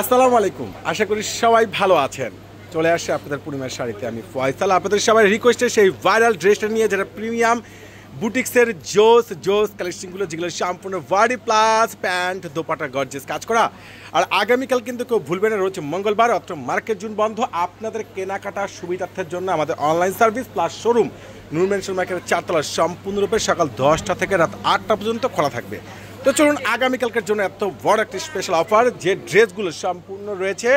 আসসালামু আলাইকুম, আশা করি সবাই ভালো আছেন। চলে আসছে আপনাদের পূর্ণিমার শাড়িতে আমি ফয়সাল, আপনাদের সবাই রিকোয়েস্টে সেই ভাইরাল ড্রেসটা নিয়ে, যেটা প্রিমিয়াম বুটিক্সের জোস জোস কালেকশনগুলো, যেগুলো সম্পূর্ণ বডি প্লাস প্যান্ট দোপাটা গর্জেস কাজ করা। আর আগামীকাল কিন্তু কেউ ভুলবেন না, রয়েছে মঙ্গলবার, অত্র মার্কেট জুন বন্ধ। আপনাদের কেনাকাটার সুবিধার্থের জন্য আমাদের অনলাইন সার্ভিস প্লাস শোরুম নূর মেনশন মার্কেটের 4 তলা সম্পূর্ণরূপে সকাল 10টা থেকে রাত 8টা পর্যন্ত খোলা থাকবে। তো চলুন, আগামীকালকের জন্য এত বড় একটি স্পেশাল অফার, যে ড্রেসগুলো সম্পূর্ণ রয়েছে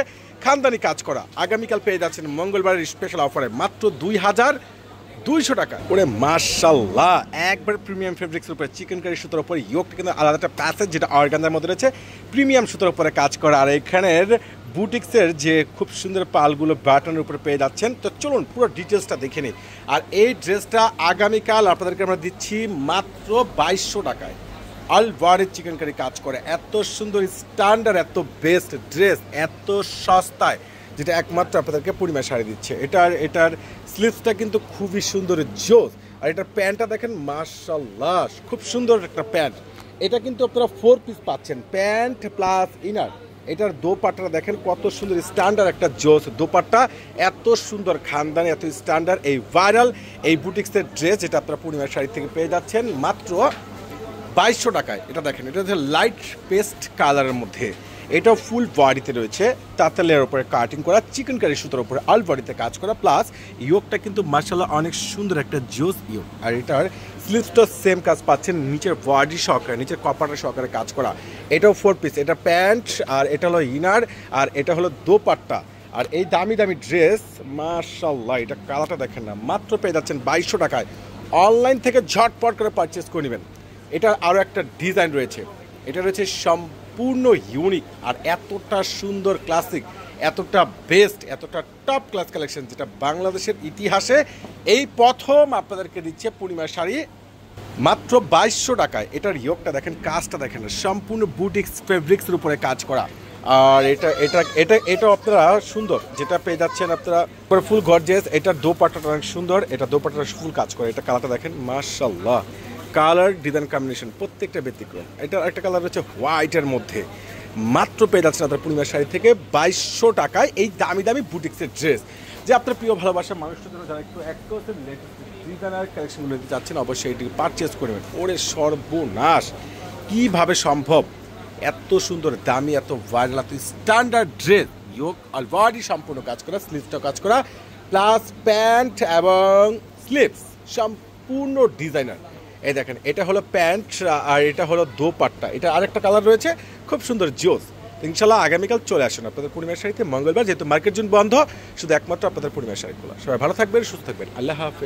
খানদানি কাজ করা, আগামীকাল পেয়ে যাচ্ছেন মঙ্গলবারের স্পেশাল অফারে মাত্র 2200 টাকা। ওরে মাশাআল্লাহ, একবার প্রিমিয়াম ফেব্রিক্সের উপরে চিকেন কারি সুতোর উপরে ইয়োকটা কিন্তু আলাদা একটা প্যাসেজ, যেটা অর্গানজার মধ্যে রয়েছে, প্রিমিয়াম সুতোর উপরে কাজ করা। আর এখানের বুটিক্সের যে খুব সুন্দর পালগুলো বাটনের উপরে পেয়ে যাচ্ছেন। তো চলুন পুরো ডিটেলসটা দেখে নিই। আর এই ড্রেসটা আগামীকাল আপনাদেরকে আমরা দিচ্ছি মাত্র 2200 টাকায়। আলভারেজ চিকেন কারি কাজ করে, এত সুন্দর স্ট্যান্ডার্ড, এত বেস্ট ড্রেস এত সস্তায়, যেটা একমাত্র আপনাদেরকে পূর্ণিমা শাড়ি দিচ্ছে। এটার স্লিভসটা কিন্তু খুবই সুন্দর জোস। আর এটার প্যান্টটা দেখেন, মাশাআল্লাহ, খুব সুন্দর একটা প্যান্ট। এটা কিন্তু আপনারা 4 পিস পাচ্ছেন, প্যান্ট প্লাস ইনার। এটার দোপাট্টা দেখেন কত সুন্দর স্ট্যান্ডার্ড একটা জোস দোপাট্টা, এত সুন্দর খানদানি, এত স্ট্যান্ডার্ড এই ভাইরাল এই বুটিক্সের ড্রেস, যেটা আপনারা পূর্ণিমা শাড়ি থেকে পেয়ে যাচ্ছেন মাত্র 2200 টাকায়। এটা দেখেন, এটা হচ্ছে লাইট পেস্ট কালারের মধ্যে, এটাও ফুল বডিতে রয়েছে তাঁতেলের উপরে কাটিং করা, চিকেন কারি সুতোর উপরে আল বডিতে কাজ করা, প্লাস ইয়োকটা কিন্তু মাশাআল্লাহ অনেক সুন্দর একটা জোস ইয়োক। আর এটার স্লিভসটা সেম কাজ পাচ্ছেন, নিচের বডি সহকারে, নিচের কপারের সহকারে কাজ করা। এটাও 4 পিস, এটা প্যান্ট, আর এটা হলো ইনার, আর এটা হলো দোপাট্টা। আর এই দামি দামি ড্রেস মাশাআল্লাহ, এটা কালারটা দেখেন না, মাত্র পেয়ে যাচ্ছেন 2200 টাকায়। অনলাইন থেকে ঝটপট করে পারচেস করে নেবেন। এটার আরও একটা ডিজাইন রয়েছে, এটা রয়েছে সম্পূর্ণ ইউনিক, আর এতটা সুন্দর ক্লাসিক, এতটা বেস্ট, এতটা টপ ক্লাস কালেকশন, যেটা বাংলাদেশের ইতিহাসে এই প্রথম আপনাদেরকে দিচ্ছে পূর্ণিমা শাড়ি মাত্র 2200 টাকায়। এটার ইয়োকটা দেখেন, কাজটা দেখেন, সম্পূর্ণ বুটিক্স ফেব্রিক্সের উপরে কাজ করা। আর এটা আপনারা সুন্দর, যেটা পেয়ে যাচ্ছেন আপনারা ফুল গর্জিয়াস। এটার দোপাট্টাটা অনেক সুন্দর, এটা দোপাট্টাটা ফুল কাজ করে। এটা কালারটা দেখেন, মাশাআল্লাহ, কালার ডিজাইন কম্বিনেশন প্রত্যেকটা ব্যতিক্রম। এটা একটা কালার হচ্ছে হোয়াইটের মধ্যে, মাত্র পেয়ে যাচ্ছেন আপনার পূর্ণিমা শাড়ি থেকে 2200 টাকায় এই দামি দামি বুটিক্সের ড্রেস। যে আপনার প্রিয় ভালোবাসার মানুষদের জন্য যারা একটু লেটেস্ট ডিজাইনার কালেকশনগুলো নিতে চাচ্ছেন, অবশ্যই এটি পারচেস করবেন। ওরে সর্বনাশ, কীভাবে সম্ভব এত সুন্দর দামি, এত ভাইরাল, এত স্ট্যান্ডার্ড ড্রেস, ইয়োক অলরেডি সম্পূর্ণ কাজ করা, স্লিভসটাও কাজ করা, প্লাস প্যান্ট এবং স্লিভস সম্পূর্ণ ডিজাইনার। এই দেখেন, এটা হলো প্যান্ট, আর এটা হলো দোপাট্টা। এটা আরেকটা কালার রয়েছে, খুব সুন্দর জোস। ইনশাল্লাহ আগামীকাল চলে আসুন আপনাদের পূর্ণিমার শাড়িতে মঙ্গলবার, যেহেতু মার্কেট জুন বন্ধ, শুধু একমাত্র আপনাদের পূর্ণিমার শাড়িগুলো। সবাই ভালো থাকবেন, সুস্থ থাকবেন, আল্লাহ হাফেজ।